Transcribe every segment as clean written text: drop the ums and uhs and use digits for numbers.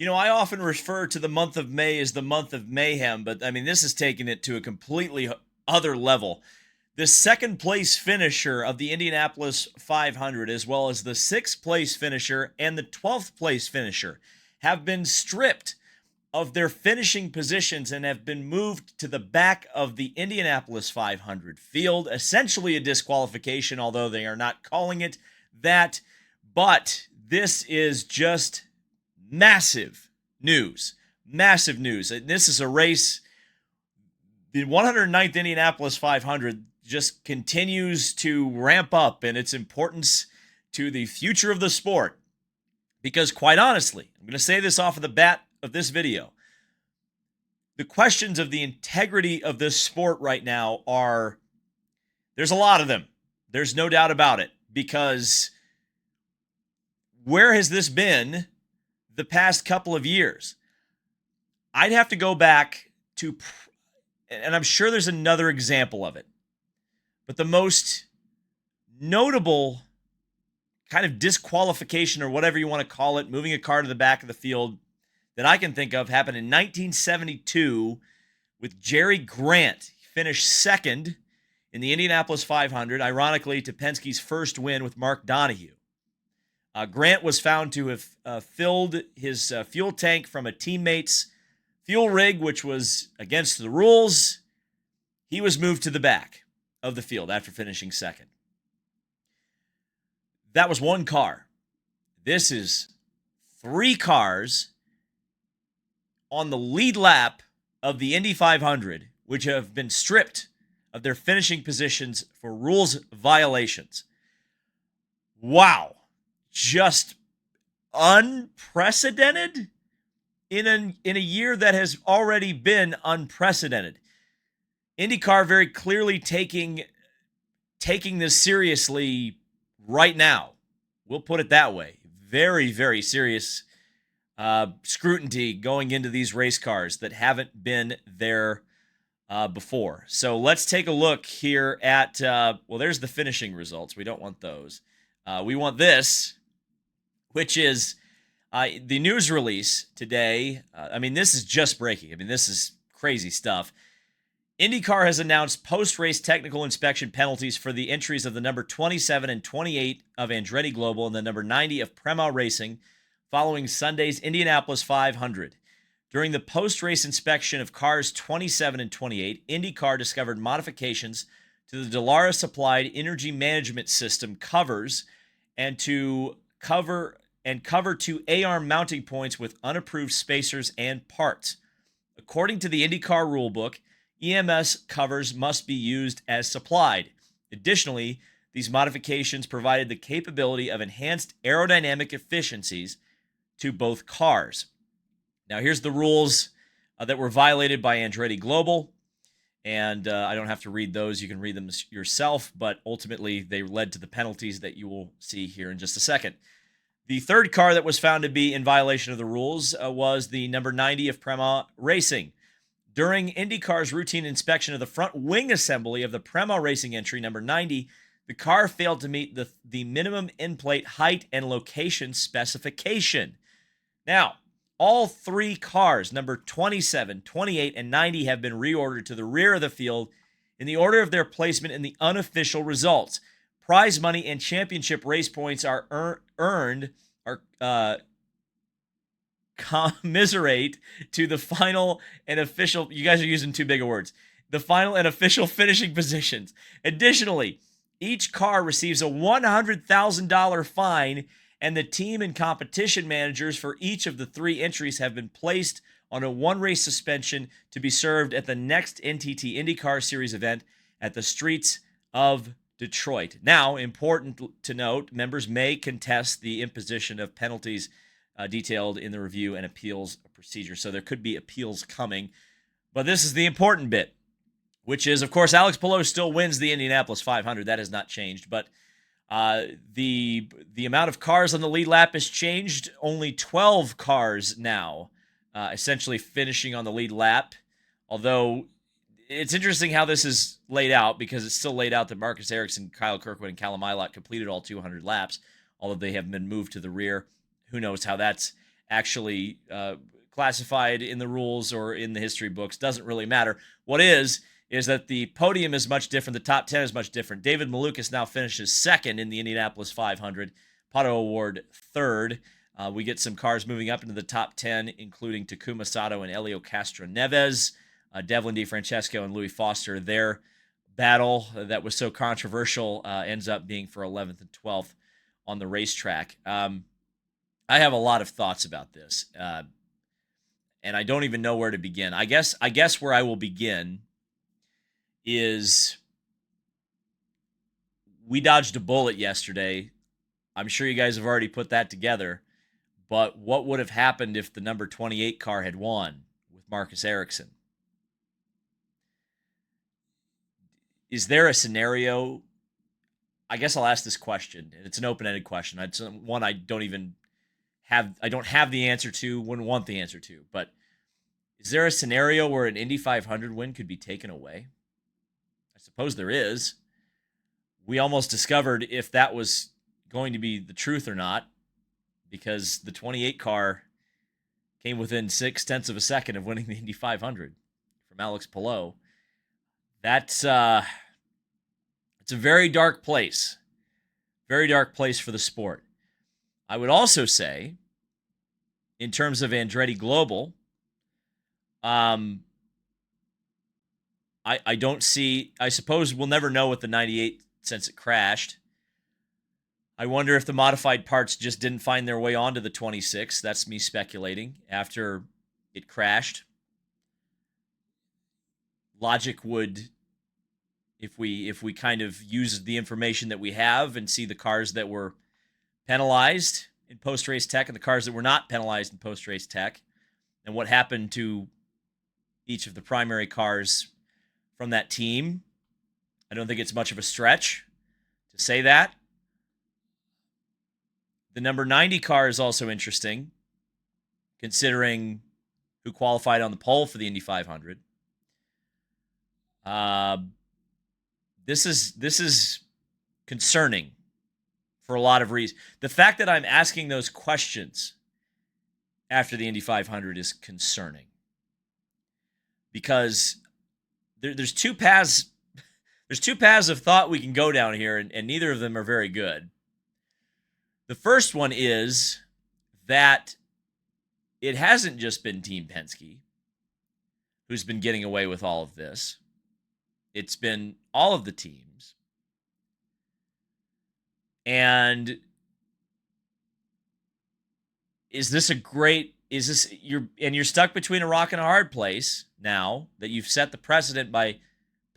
I often refer to the month of May as the month of mayhem, but I mean, this is taking it to a completely other level. The second place finisher of the Indianapolis 500, as well as the sixth place finisher and the 12th place finisher, have been stripped of their finishing positions and have been moved to the back of the Indianapolis 500 field. Essentially a disqualification, although they are not calling it that. But this is just massive news. Massive news. This is a race. The 109th Indianapolis 500 just continues to ramp up in its importance to the future of the sport. Because quite honestly, I'm going to say this off of the bat of this video. The questions of the integrity of this sport right now there's a lot of them. There's no doubt about it. Because where has this been the past couple of years? I'd have to go back to, and I'm sure there's another example of it, but the most notable kind of disqualification, or whatever you want to call it, moving a car to the back of the field, that I can think of happened in 1972 with Jerry Grant. He finished second in the Indianapolis 500, ironically to Penske's first win with Mark Donohue. Grant was found to have filled his fuel tank from a teammate's fuel rig, which was against the rules. He was moved to the back of the field after finishing second. That was one car. This is three cars on the lead lap of the Indy 500, which have been stripped of their finishing positions for rules violations. Wow. Just unprecedented in a year that has already been unprecedented. IndyCar very clearly taking this seriously right now. We'll put it that way. Very, very serious scrutiny going into these race cars that haven't been there before. So let's take a look here at, there's the finishing results. We don't want those. We want this, which is the news release today. This is just breaking. This is crazy stuff. IndyCar has announced post-race technical inspection penalties for the entries of the number 27 and 28 of Andretti Global and the number 90 of Prema Racing following Sunday's Indianapolis 500. During the post-race inspection of cars 27 and 28, IndyCar discovered modifications to the Dallara-supplied energy management system covers and cover two A-arm mounting points with unapproved spacers and parts. According to the IndyCar rulebook, EMS covers must be used as supplied. Additionally, these modifications provided the capability of enhanced aerodynamic efficiencies to both cars. Now, here's the rules that were violated by Andretti Global, and I don't have to read those. You can read them yourself, but ultimately they led to the penalties that you will see here in just a second. The third car that was found to be in violation of the rules was the number 90 of Prema Racing. During IndyCar's routine inspection of the front wing assembly of the Prema Racing entry number 90, the car failed to meet the minimum end plate height and location specification. Now, all three cars, number 27, 28, and 90, have been reordered to the rear of the field in the order of their placement in the unofficial results. Prize money and championship race points are commiserate to the final and official, you guys are using too big of words, the final and official finishing positions. Additionally, each car receives a $100,000 fine, and the team and competition managers for each of the three entries have been placed on a one-race suspension to be served at the next NTT IndyCar Series event at the streets of Detroit. Now, important to note, members may contest the imposition of penalties detailed in the review and appeals procedure. So there could be appeals coming. But this is the important bit, which is, of course, Alex Palou still wins the Indianapolis 500. That has not changed. But the amount of cars on the lead lap has changed. Only 12 cars now essentially finishing on the lead lap. Although it's interesting how this is laid out, because it's still laid out that Marcus Ericsson, Kyle Kirkwood, and Callum Ilott completed all 200 laps, although they have been moved to the rear. Who knows how that's actually classified in the rules or in the history books. Doesn't really matter. What is that the podium is much different. The top 10 is much different. David Malukas now finishes second in the Indianapolis 500. Pato O'Ward third. We get some cars moving up into the top 10, including Takuma Sato and Helio Castroneves. Devlin DeFrancesco and Louis Foster. Their battle that was so controversial ends up being for 11th and 12th on the racetrack. I have a lot of thoughts about this, and I don't even know where to begin. I guess where I will begin is we dodged a bullet yesterday. I'm sure you guys have already put that together. But what would have happened if the number 28 car had won with Marcus Ericsson? Is there a scenario? I guess I'll ask this question, and it's an open-ended question. It's one I don't have the answer to, wouldn't want the answer to. But is there a scenario where an Indy 500 win could be taken away? I suppose there is. We almost discovered if that was going to be the truth or not, because the 28 car came within 0.6 of a second of winning the Indy 500 from Alex Palou. It's a very dark place. Very dark place for the sport. I would also say, in terms of Andretti Global, I don't see, I suppose we'll never know with the 98 since it crashed. I wonder if the modified parts just didn't find their way onto the 26. That's me speculating after it crashed. Logic would, if we kind of use the information that we have and see the cars that were penalized in post-race tech and the cars that were not penalized in post-race tech, and what happened to each of the primary cars from that team, I don't think it's much of a stretch to say that. The number 90 car is also interesting, considering who qualified on the pole for the Indy 500. This is concerning for a lot of reasons. The fact that I'm asking those questions after the Indy 500 is concerning, because there's two paths. There's two paths of thought we can go down here, and neither of them are very good. The first one is that it hasn't just been Team Penske who's been getting away with all of this. It's been all of the teams. And you're stuck between a rock and a hard place now that you've set the precedent by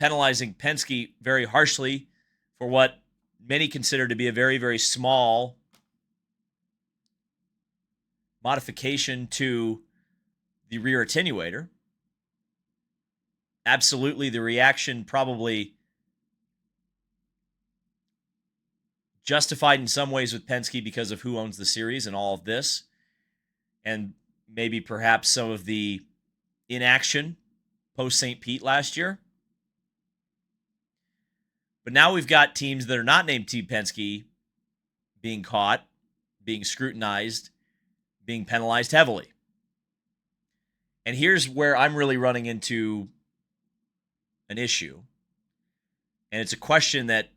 penalizing Penske very harshly for what many consider to be a very, very small modification to the rear attenuator. Absolutely, the reaction probably justified in some ways with Penske because of who owns the series and all of this, and maybe perhaps some of the inaction post St. Pete last year. But now we've got teams that are not named Team Penske being caught, being scrutinized, being penalized heavily. And here's where I'm really running into an issue. And it's a question that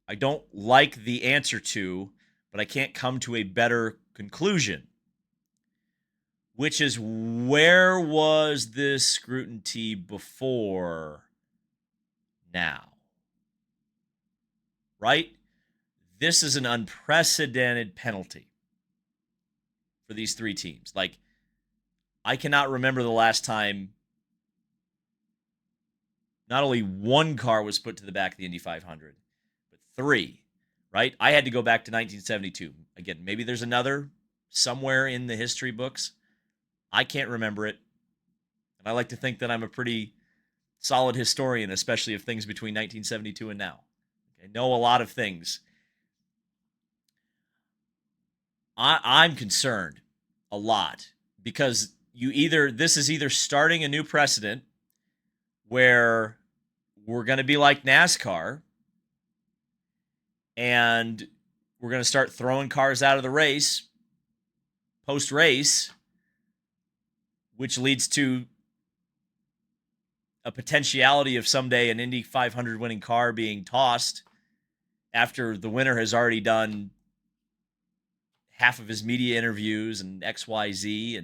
I don't like the answer to, but I can't come to a better conclusion, which is, where was this scrutiny before now? Right? This is an unprecedented penalty for these three teams. Like, I cannot remember the last time not only one car was put to the back of the Indy 500, but three, right? I had to go back to 1972. Again, maybe there's another somewhere in the history books. I can't remember it. And I like to think that I'm a pretty solid historian, especially of things between 1972 and now. I know a lot of things. I'm concerned a lot because this is either starting a new precedent where we're going to be like NASCAR and we're going to start throwing cars out of the race post-race, which leads to a potentiality of someday an Indy 500 winning car being tossed after the winner has already done half of his media interviews and XYZ,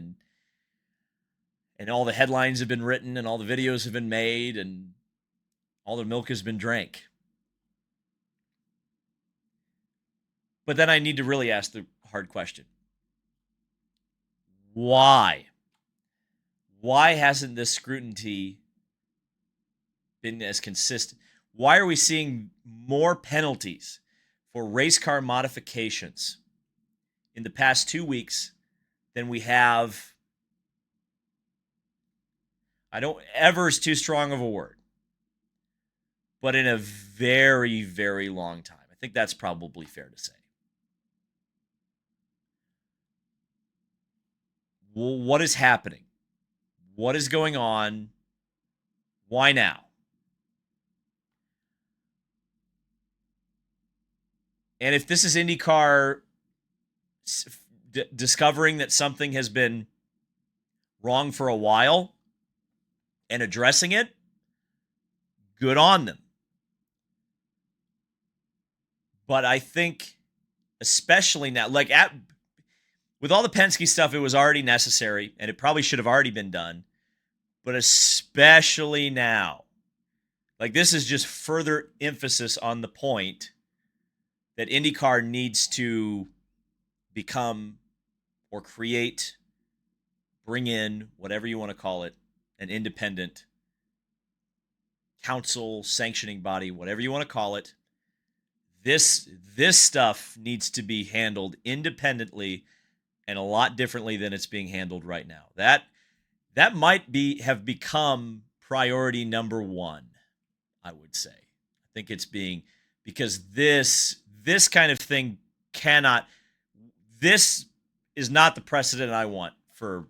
and all the headlines have been written and all the videos have been made and all the milk has been drank. But then I need to really ask the hard question. Why? Why hasn't this scrutiny been as consistent? Why are we seeing more penalties for race car modifications in the past 2 weeks than we have? I don't, ever is too strong of a word, but in a very, very long time. I think that's probably fair to say. Well, what is happening? What is going on? Why now? And if this is IndyCar discovering that something has been wrong for a while and addressing it, good on them. But I think, especially now, with all the Penske stuff, it was already necessary, and it probably should have already been done. But especially now, this is just further emphasis on the point that IndyCar needs to become or create, bring in, whatever you want to call it, an independent council, sanctioning body, whatever you want to call it. This stuff needs to be handled independently and a lot differently than it's being handled right now. That might have become priority number one, I would say. I think it's being, because this kind of thing this is not the precedent I want for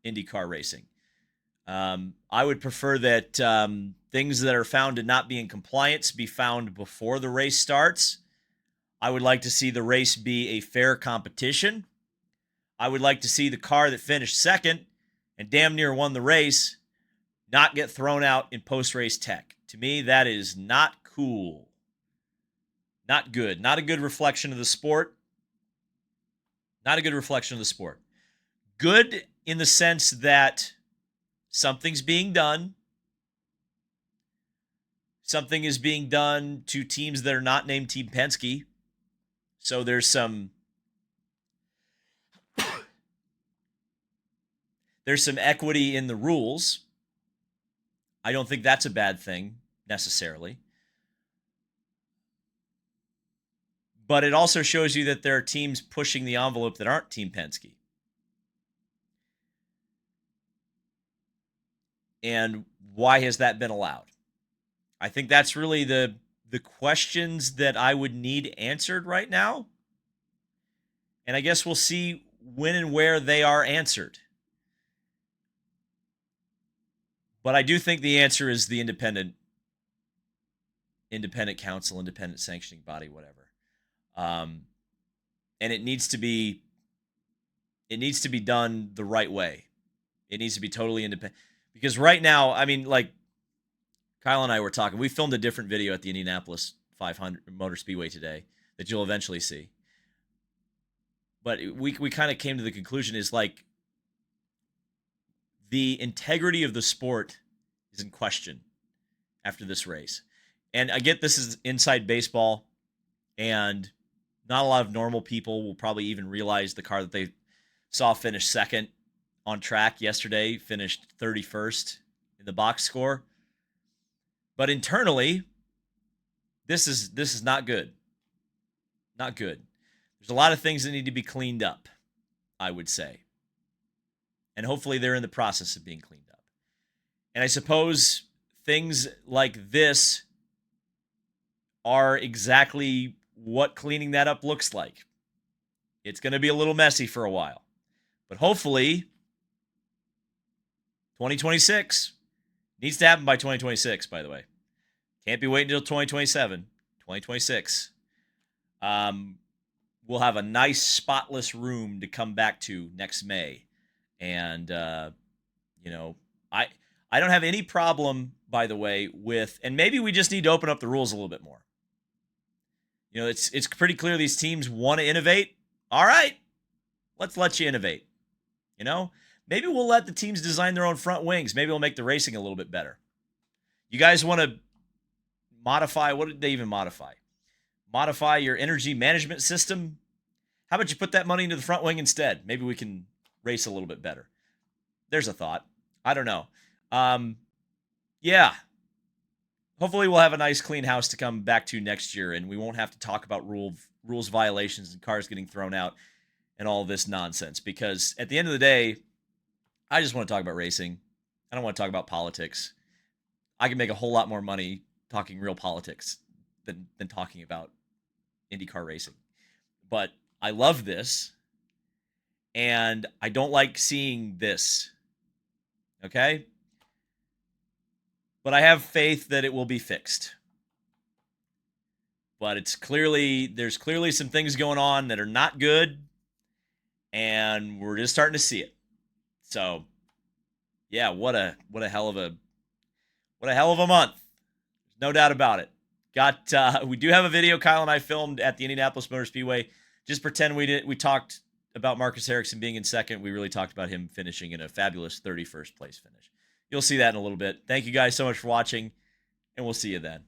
IndyCar racing. I would prefer that things that are found to not be in compliance be found before the race starts. I would like to see the race be a fair competition. I would like to see the car that finished second and damn near won the race not get thrown out in post-race tech. To me, that is not cool. Not good. Not a good reflection of the sport. Not a good reflection of the sport. Good in the sense that something's being done. Something is being done to teams that are not named Team Penske. So there's some equity in the rules. I don't think that's a bad thing necessarily. But it also shows you that there are teams pushing the envelope that aren't Team Penske. And why has that been allowed? I think that's really the questions that I would need answered right now. And I guess we'll see when and where they are answered. But I do think the answer is the independent council, independent sanctioning body, whatever. And it needs to be done the right way. It needs to be totally independent. Because right now, I mean, Kyle and I were talking. We filmed a different video at the Indianapolis 500 Motor Speedway today that you'll eventually see. But we kind of came to the conclusion is the integrity of the sport is in question after this race. And I get this is inside baseball, and not a lot of normal people will probably even realize the car that they saw finish second on track yesterday finished 31st in the box score. But internally, this is not good. Not good. There's a lot of things that need to be cleaned up, I would say. And hopefully they're in the process of being cleaned up. And I suppose things like this are exactly what cleaning that up looks like. It's going to be a little messy for a while. But hopefully 2026 needs to happen by 2026, by the way. Can't be waiting until 2027. 2026. we'll have a nice spotless room to come back to next May. And you know, I I don't have any problem, by the way, with, and maybe we just need to open up the rules a little bit more. You know, it's pretty clear these teams want to innovate. All right, let's let you innovate. You know, maybe we'll let the teams design their own front wings. Maybe we'll make the racing a little bit better. You guys want to modify? What did they even modify? Modify your energy management system. How about you put that money into the front wing instead? Maybe we can race a little bit better. There's a thought. I don't know. Yeah. Hopefully we'll have a nice clean house to come back to next year, and we won't have to talk about rules violations and cars getting thrown out and all this nonsense. Because at the end of the day, I just want to talk about racing. I don't want to talk about politics. I can make a whole lot more money talking real politics than talking about IndyCar racing. But I love this, and I don't like seeing this. Okay? But I have faith that it will be fixed. But there's clearly some things going on that are not good, and we're just starting to see it. So, yeah, what a hell of a month. There's no doubt about it. We do have a video Kyle and I filmed at the Indianapolis Motor Speedway. Just pretend we talked about Marcus Ericsson being in second. We really talked about him finishing in a fabulous 31st place finish. You'll see that in a little bit. Thank you guys so much for watching, and we'll see you then.